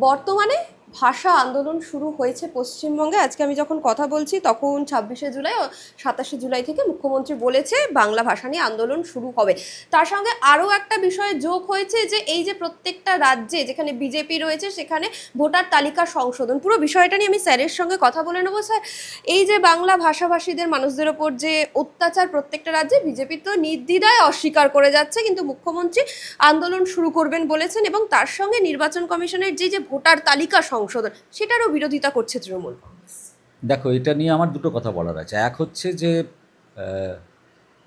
বর্তমানে ভাষা আন্দোলন শুরু হয়েছে পশ্চিমবঙ্গে। আজকে আমি যখন কথা বলছি তখন 26শে জুলাই ও 27শে জুলাই থেকে মুখ্যমন্ত্রী বলেছে বাংলা ভাষা নিয়ে আন্দোলন শুরু হবে। তার সঙ্গে আরও একটা বিষয় যোগ হয়েছে যে এই যে প্রত্যেকটা রাজ্যে যেখানে বিজেপি রয়েছে সেখানে ভোটার তালিকা সংশোধন, পুরো বিষয়টা নিয়ে আমি স্যারের সঙ্গে কথা বলে নেবো। স্যার, এই যে বাংলা ভাষাভাষীদের মানুষদের ওপর যে অত্যাচার প্রত্যেকটা রাজ্যে বিজেপি তো নির্দ্বিধায় অস্বীকার করে যাচ্ছে, কিন্তু মুখ্যমন্ত্রী আন্দোলন শুরু করবেন বলেছেন এবং তার সঙ্গে নির্বাচন কমিশনের যে ভোটার তালিকা সংশোধন সেটারও বিরোধিতা করছে তৃণমূল। দেখো, এটা নিয়ে আমার দুটো কথা বলার আছে। এক হচ্ছে যে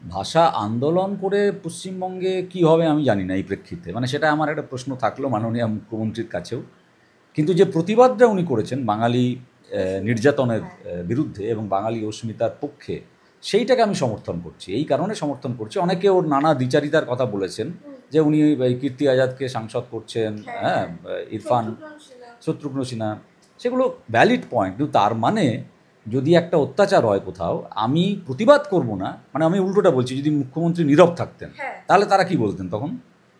ভাষা আন্দোলন করে পশ্চিমবঙ্গে কি হবে আমি জানি না এই প্রেক্ষিতে, মানে সেটা আমার একটা প্রশ্ন থাকলো মাননীয় মুখ্যমন্ত্রীর কাছেও। কিন্তু যে প্রতিবাদটা উনি করেছেন বাঙালি নির্যাতনের বিরুদ্ধে এবং বাঙালি অস্মিতার পক্ষে, সেইটাকে আমি সমর্থন করছি। এই কারণে সমর্থন করছি, অনেকে ওর নানা দ্বিচারিতার কথা বলেছেন যে উনি কীর্তি আজাদকে সাংসদ করছেন, হ্যাঁ, ইরফান, শত্রুঘ্ন সিনহা, সেগুলো ভ্যালিড পয়েন্ট। কিন্তু তার মানে যদি একটা অত্যাচার হয় কোথাও, আমি প্রতিবাদ করব না, মানে আমি উল্টোটা বলছি, যদি মুখ্যমন্ত্রী নীরব থাকতেন তাহলে তারা কি বলতেন তখন?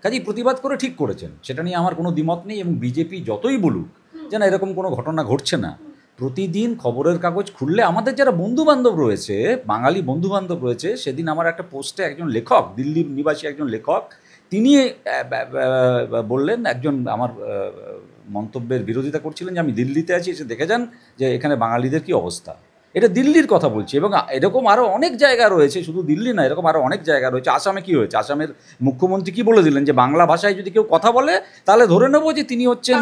কাজেই প্রতিবাদ করে ঠিক করেছেন, সেটা নিয়ে আমার কোনো দ্বিমত নেই। এবং বিজেপি যতই বলুক যে না এরকম কোনো ঘটনা ঘটছে না, প্রতিদিন খবরের কাগজ খুললে আমাদের যারা বন্ধুবান্ধব রয়েছে, বাঙালি বন্ধুবান্ধব রয়েছে, সেদিন আমার একটা পোস্টে একজন লেখক, দিল্লির নিবাসী একজন লেখক, তিনি বললেন, একজন আমার মন্তব্যের বিরোধিতা করছিলেন যে আমি দিল্লিতে আছি, এসে দেখে যান যে এখানে বাঙালিদের কি অবস্থা। এটা দিল্লির কথা বলছি। এবং এরকম আরও অনেক জায়গা রয়েছে, শুধু দিল্লি না, এরকম আরও অনেক জায়গা রয়েছে। আসামে কি হয়েছে, আসামের মুখ্যমন্ত্রী কি বলে দিলেন যে বাংলা ভাষায় যদি কেউ কথা বলে তাহলে ধরে নেবো যে তিনি হচ্ছেন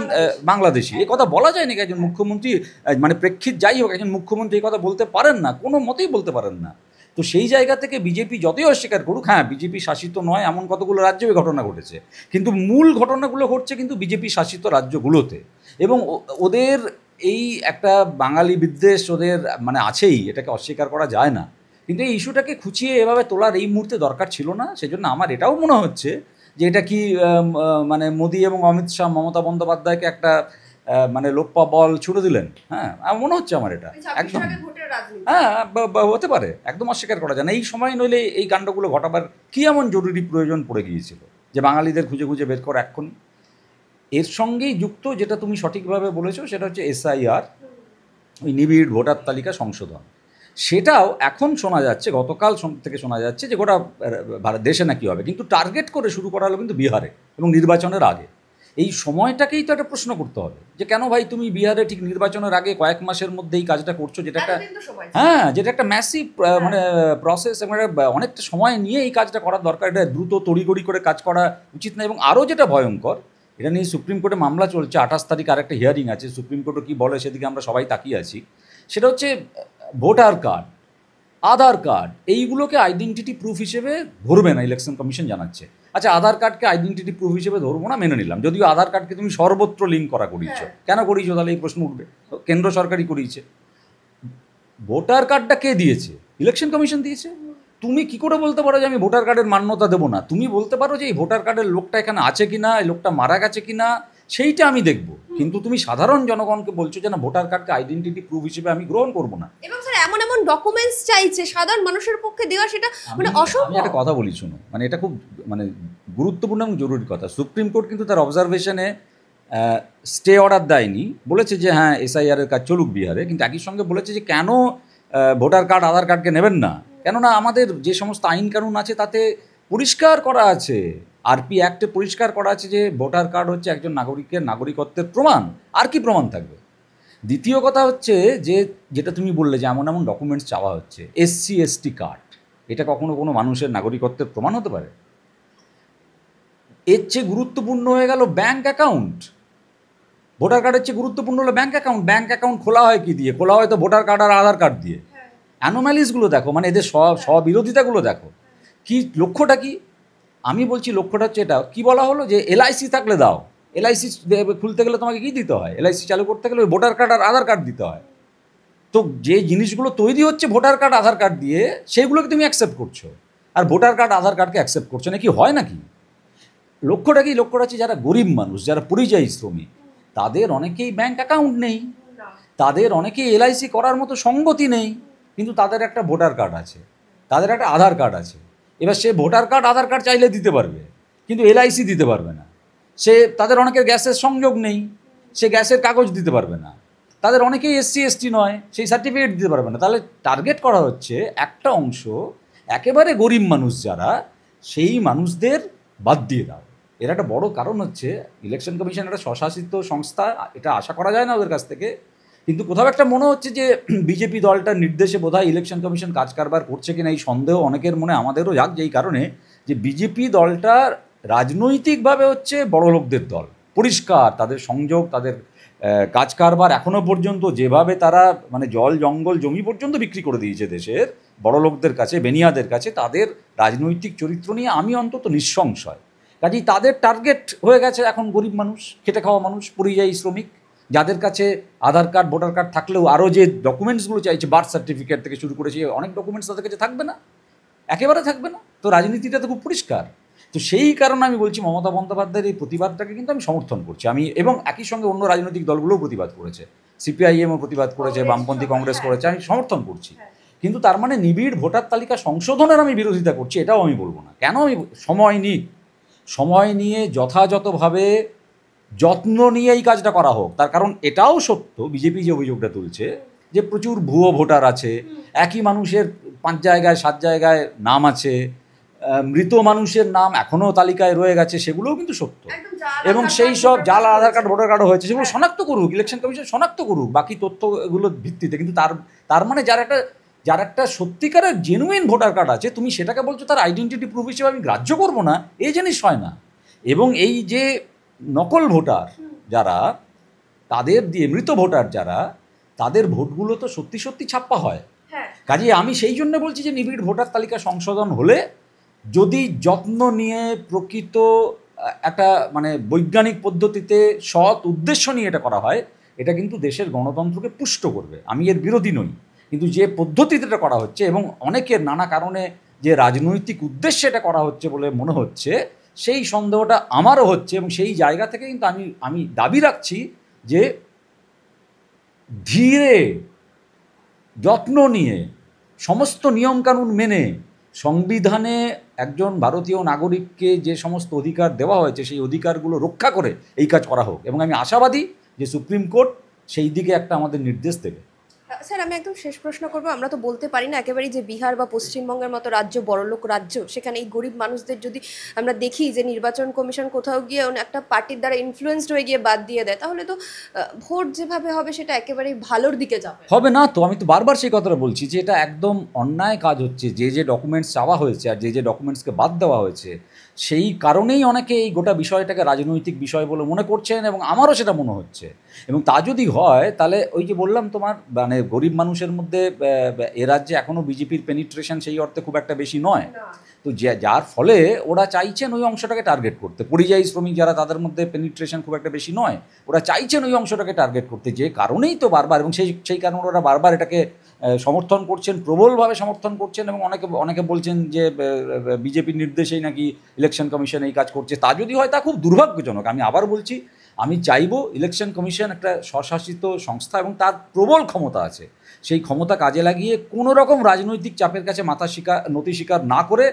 বাংলাদেশি। এই কথা বলা যায় নাকি একজন মুখ্যমন্ত্রী, মানে প্রেক্ষিত যাই হোক, একজন মুখ্যমন্ত্রী এই কথা বলতে পারেন না, কোনো মতেই বলতে পারেন না। তো সেই জায়গা থেকে বিজেপি যতই অস্বীকার করুক, হ্যাঁ বিজেপি শাসিত নয় এমন কতগুলো রাজ্যে ওই ঘটনা ঘটেছে, কিন্তু মূল ঘটনাগুলো ঘটছে কিন্তু বিজেপি শাসিত রাজ্যগুলোতে। এবং ওদের এই একটা বাঙালি বিদ্বেষ ওদের মানে আছেই, এটাকে অস্বীকার করা যায় না। কিন্তু এই ইস্যুটাকে খুঁচিয়ে এভাবে তোলার এই মুহূর্তে দরকার ছিল না। সেজন্য আমার এটাও মনে হচ্ছে যে এটা কি মানে মোদি এবং অমিত শাহ মমতা বন্দ্যোপাধ্যায়কে একটা মানে লোপ্পা বল ছুড়ে দিলেন। হ্যাঁ, মনে হচ্ছে আমার এটা একদম, হ্যাঁ হতে পারে, একদম অস্বীকার করা যায় না। এই সময় নইলে এই কাণ্ডগুলো ঘটাবার কি এমন জরুরি প্রয়োজন পড়ে গিয়েছিল যে বাঙালিদের খুঁজে খুঁজে বের করা এখন? এর সঙ্গেই যুক্ত যেটা তুমি সঠিকভাবে বলেছো, সেটা হচ্ছে এসআইআর, ওই নিবিড় ভোটার তালিকা সংশোধন। সেটাও এখন শোনা যাচ্ছে, গতকাল থেকে শোনা যাচ্ছে যে গোটা দেশে নাকি হবে, কিন্তু টার্গেট করে শুরু করা হলো কিন্তু বিহারে এবং নির্বাচনের আগে। এই সময়টাকেই তো একটা প্রশ্ন করতে হবে যে কেন ভাই তুমি বিহারে ঠিক নির্বাচনের আগে কয়েক মাসের মধ্যে এই কাজটা করছো, যেটা একটা, হ্যাঁ, যেটা একটা ম্যাসিভ মানে প্রসেস, এবং অনেকটা সময় নিয়ে এই কাজটা করার দরকার। এটা দ্রুত তড়িঘড়ি করে কাজ করা উচিত না। এবং আরও যেটা ভয়ঙ্কর, এটা নিয়ে সুপ্রিম কোর্টে মামলা চলছে, 28 তারিখ আর একটা হিয়ারিং আছে, সুপ্রিম কোর্টও কী বলে সেদিকে আমরা সবাই তাকিয়ে আছি। সেটা হচ্ছে ভোটার কার্ড, আধার কার্ড, এইগুলোকে আইডেন্টিটি প্রুফ হিসেবে ধরবে না, ইলেকশন কমিশন জানাচ্ছে। আচ্ছা, আধার কার্ডকে আইডেন্টিটি প্রুফ হিসেবে ধরবো না, মেনে নিলাম, যদিও আধার কার্ডকে তুমি সর্বত্র লিঙ্ক করা করিয়েছো, কেন করিয়েছো তাহলে এই প্রশ্ন উঠবে। কেন্দ্র সরকারই করিয়েছে। ভোটার কার্ডটা কে দিয়েছে? ইলেকশন কমিশন দিয়েছে। তুমি কি করে বলতে পারো যে আমি ভোটার কার্ডের মান্যতা দেবো না? তুমি বলতে পারো যে এই ভোটার কার্ডের লোকটা এখানে আছে কিনা, এই লোকটা মারা গেছে কিনা, সেইটা আমি দেখব। কিন্তু তুমি সাধারণ জনগণকে বলছো যে না, ভোটার কার্ডকে আইডেন্টিটি প্রুফ হিসেবে আমি গ্রহণ করবো না। এবং স্যার এমন এমন ডকুমেন্টস চাইছে সাধারণ মানুষের পক্ষে দেওয়া, সেটা মানে অসম্ভব। আমি একটা কথা বলি, শুনো, মানে এটা খুব মানে গুরুত্বপূর্ণ এবং জরুরি কথা। সুপ্রিম কোর্ট কিন্তু তার অবজারভেশনে স্টে অর্ডার দেয়নি, বলেছে যে হ্যাঁ এসআইআর এর কাজ চলুক বিহারে, কিন্তু একই সঙ্গে বলেছে যে কেন ভোটার কার্ড আধার কার্ডকে নেবেন না। কেননা আমাদের যে সমস্ত আইন কানুন আছে তাতে পরিষ্কার করা আছে, আরপি অ্যাক্টে পরিষ্কার করা আছে যে ভোটার কার্ড হচ্ছে একজন নাগরিকের নাগরিকত্বের প্রমাণ, আর কি প্রমাণ থাকবে। দ্বিতীয় কথা হচ্ছে যে যেটা তুমি বললে যে এমন এমন ডকুমেন্টস চাওয়া হচ্ছে, এসসি এসটি কার্ড, এটা কখনো কোনো মানুষের নাগরিকত্বের প্রমাণ হতে পারে? এর চেয়ে গুরুত্বপূর্ণ হয়ে গেল ব্যাঙ্ক অ্যাকাউন্ট। ভোটার কার্ডের চেয়ে গুরুত্বপূর্ণ হলো ব্যাঙ্ক অ্যাকাউন্ট। ব্যাঙ্ক অ্যাকাউন্ট খোলা হয় কি দিয়ে? খোলা হয় তো ভোটার কার্ড আর আধার কার্ড দিয়ে। অ্যানোম্যালিসগুলো দেখো, মানে এদের স্ববিরোধিতাগুলো দেখো। কি লক্ষ্যটা কি? আমি বলছি লক্ষ্যটা হচ্ছে এটা, কি বলা হলো যে এলআইসি থাকলে দাও। এলআইসি খুলতে গেলে তোমাকে কি দিতে হয়? এলআইসি চালু করতে গেলে ভোটার কার্ড আর আধার কার্ড দিতে হয়। তো যে জিনিসগুলো তৈরি হচ্ছে ভোটার কার্ড আধার কার্ড দিয়ে, সেগুলোকে তুমি অ্যাকসেপ্ট করছো, আর ভোটার কার্ড আধার কার্ডকে অ্যাকসেপ্ট করছো না। কি হয় নাকি? লক্ষ্যটা কি? লক্ষ্যটা হচ্ছে যারা গরিব মানুষ, যারা পরিযায়ী শ্রমিক, তাদের অনেকেই ব্যাঙ্ক অ্যাকাউন্ট নেই, তাদের অনেকেই এলআইসি করার মতো সঙ্গতি নেই, কিন্তু তাদের একটা ভোটার কার্ড আছে, তাদের একটা আধার কার্ড আছে। এবার সে ভোটার কার্ড আধার কার্ড চাইলে দিতে পারবে, কিন্তু এলআইসি দিতে পারবে না। তাদের অনেকের গ্যাসের সংযোগ নেই, সে গ্যাসের কাগজ দিতে পারবে না, তাদের অনেকেই এসসি এসটি নয়, সেই সার্টিফিকেট দিতে পারবে না। তাহলে টার্গেট করা হচ্ছে একটা অংশ, একেবারে গরিব মানুষ যারা, সেই মানুষদের বাদ দিয়ে দাও। এর একটা বড় কারণ হচ্ছে ইলেকশন কমিশন একটা স্বশাসিত সংস্থা, এটা আশা করা যায় না ওদের কাছ থেকে, কিন্তু কোথাও একটা মনে হচ্ছে যে বিজেপি দলটার নির্দেশে বোধহয় ইলেকশন কমিশন কাজ কারবার করছে কিনা এই সন্দেহ অনেকের মনে, আমাদেরও যাক, যেই কারণে যে বিজেপি দলটা রাজনৈতিকভাবে হচ্ছে বড় লোকদের দল, পরিষ্কার তাদের সংযোগ, তাদের কাজ কারবার এখনও পর্যন্ত যেভাবে তারা মানে জল জঙ্গল জমি পর্যন্ত বিক্রি করে দিয়েছে দেশের বড় লোকদের কাছে, বেনিয়াদের কাছে, তাদের রাজনৈতিক চরিত্র নিয়ে আমি অন্তত নিঃসংশয়। কাজেই তাদের টার্গেট হয়ে গেছে এখন গরিব মানুষ, খেটে খাওয়া মানুষ, পরিযায়ী শ্রমিক, যাদের কাছে আধার কার্ড ভোটার কার্ড থাকলেও আরও যে ডকুমেন্টসগুলো চাইছে, বার্থ সার্টিফিকেট থেকে শুরু করেছে অনেক ডকুমেন্টস তাদের কাছে থাকবে না, একেবারে থাকবে না। তো রাজনীতিটা তো খুব পরিষ্কার। তো সেই কারণে আমি বলছি মমতা বন্দ্যোপাধ্যায়ের এই প্রতিবাদটাকে কিন্তু আমি সমর্থন করছি। আমি এবং একই সঙ্গে অন্য রাজনৈতিক দলগুলোও প্রতিবাদ করেছে, সিপিআইএমও প্রতিবাদ করেছে, বামপন্থী কংগ্রেস করেছে, আমি সমর্থন করছি। কিন্তু তার মানে নিবিড় ভোটার তালিকা সংশোধনের আমি বিরোধিতা করছি এটাও আমি বলবো না। কেন? আমি সময় নিয়ে যথাযথভাবে যত্ন নিয়ে এই কাজটা করা হোক। তার কারণ এটাও সত্য, বিজেপি যে অভিযোগটা তুলছে যে প্রচুর ভুয়ো ভোটার আছে, একই মানুষের 5 জায়গায় 7 জায়গায় নাম আছে, মৃত মানুষের নাম এখনও তালিকায় রয়ে গেছে, সেগুলোও কিন্তু সত্য। এবং সেই সব জাল আধার কার্ড ভোটার কার্ডও হয়েছে, সেগুলো শনাক্ত করুক, ইলেকশন কমিশন শনাক্ত করুক বাকি তথ্যগুলোর ভিত্তিতে। কিন্তু তার মানে যার একটা সত্যিকারের জেনুইন ভোটার কার্ড আছে, তুমি সেটাকে বলছো তার আইডেন্টিটি প্রুফ হিসেবে আমি গ্রাহ্য করবো না, এই জিনিস হয় না। এবং এই যে নকল ভোটার যারা, তাদের দিয়ে মৃত ভোটার যারা, তাদের ভোটগুলো তো সত্যি সত্যি ছাপ্পা হয়। কাজে আমি সেই জন্য বলছি যে নিবিড় ভোটার তালিকা সংশোধন হলে যদি যত্ন নিয়ে প্রকৃত একটা মানে বৈজ্ঞানিক পদ্ধতিতে সৎ উদ্দেশ্য নিয়ে এটা করা হয়, এটা কিন্তু দেশের গণতন্ত্রকে পুষ্ট করবে। আমি এর বিরোধী নই, কিন্তু যে পদ্ধতিতে এটা করা হচ্ছে এবং অনেকের নানা কারণে যে রাজনৈতিক উদ্দেশ্যে এটা করা হচ্ছে বলে মনে হচ্ছে, সেই সন্দেহটা আমারও হচ্ছে। এবং সেই জায়গা থেকে কিন্তু আমি দাবি রাখছি যে ধীরে যত্ন নিয়ে সমস্ত নিয়মকানুন মেনে সংবিধানে একজন ভারতীয় নাগরিককে যে সমস্ত অধিকার দেওয়া হয়েছে, সেই অধিকারগুলো রক্ষা করে এই কাজ করা হোক। এবং আমি আশাবাদী যে সুপ্রিম কোর্ট সেই দিকে একটা আমাদের নির্দেশ দেবে। স্যার, আমি একদম শেষ প্রশ্ন করবো। আমরা তো বলতে পারি না একেবারেই যে বিহার বা পশ্চিমবঙ্গের মতো রাজ্য বড়লোক রাজ্য, সেখানে এই গরিব মানুষদের যদি আমরা দেখি যে নির্বাচন কমিশন কোথাও গিয়ে একটা পার্টির দ্বারা ইনফ্লুয়েন্সড হয়ে গিয়ে বাদ দিয়ে দেয়, তাহলে তো ভোট যেভাবে হবে সেটা একেবারেই ভালোর দিকে যাবে হবে না। তো আমি তো বারবার সেই কথাটা বলছি যে এটা একদম অন্যায় কাজ হচ্ছে। যে ডকুমেন্টস চাওয়া হয়েছে আর যে ডকুমেন্টসকে বাদ দেওয়া হয়েছে, সেই কারণেই অনেকে এই গোটা বিষয়টাকে রাজনৈতিক বিষয় বলে মনে করছেন, এবং আমারও সেটা মনে হচ্ছে। এবং তা যদি হয় তাহলে ওই যে বললাম তোমার, মানে গরিব মানুষের মধ্যে এ রাজ্যে এখনও বিজেপির পেনিট্রেশন সেই অর্থে খুব একটা বেশি নয়। তো যার ফলে ওরা চাইছেন ওই অংশটাকে টার্গেট করতে। পরিযায়ী শ্রমিক যারা, তাদের মধ্যে পেনিট্রেশন খুব একটা বেশি নয়, ওরা চাইছেন ওই অংশটাকে টার্গেট করতে। যে কারণেই তো বারবার, এবং সেই কারণে ওরা বারবার এটাকে সমর্থন করছেন, প্রবলভাবে সমর্থন করছেন। এবং অনেকে বলছেন যে বিজেপির নির্দেশেই নাকি ইলেকশন কমিশন এই কাজ করছে। তা যদি হয় তা খুব দুর্ভাগ্যজনক। আমি আবার বলছি, আমি চাইবো ইলেকশন কমিশন একটা স্বশাসিত সংস্থা এবং তার প্রবল ক্ষমতা আছে, সেই ক্ষমতা কাজে লাগিয়ে কোনো রকম রাজনৈতিক চাপের কাছে নতি স্বীকার না করে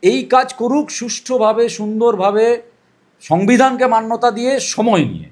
এই কাজ করুক সুষ্ঠুভাবে, সুন্দরভাবে, সংবিধানকে মান্যতা দিয়ে, সময় নিয়ে।